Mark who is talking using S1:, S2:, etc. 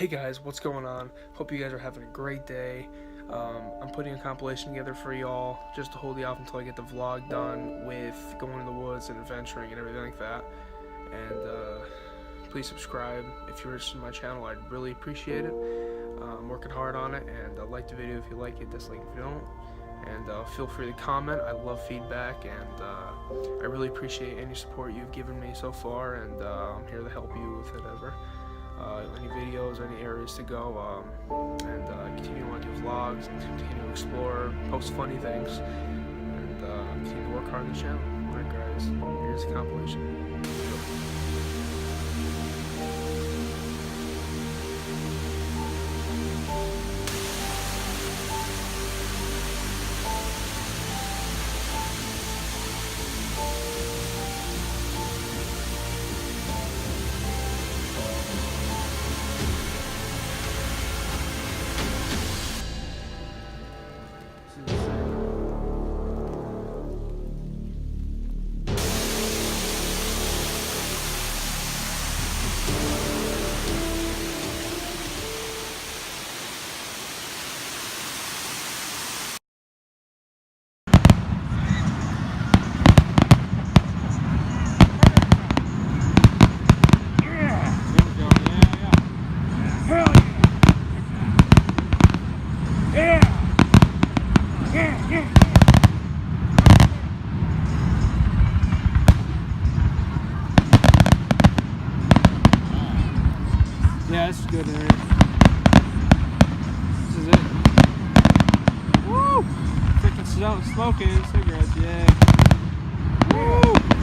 S1: Hey guys, what's going on? Hope you guys are having a great day. I'm putting a compilation together for y'all just to hold you off until I get the vlog done with going in the woods and adventuring and everything like that. And please subscribe if you're interested in my channel. I'd really appreciate it. I'm working hard on it, and like the video if you like it, dislike if you don't. And feel free to comment. I love feedback, and I really appreciate any support you've given me so far, and I'm here to help you with whatever. Any videos, any areas to go, and continue to do vlogs, and continue to explore, post funny things, and continue to work hard on the channel. Alright guys, here's the compilation.
S2: Yeah, this is good area. This is it. Woo! Freaking smoking cigarettes, yeah. Woo!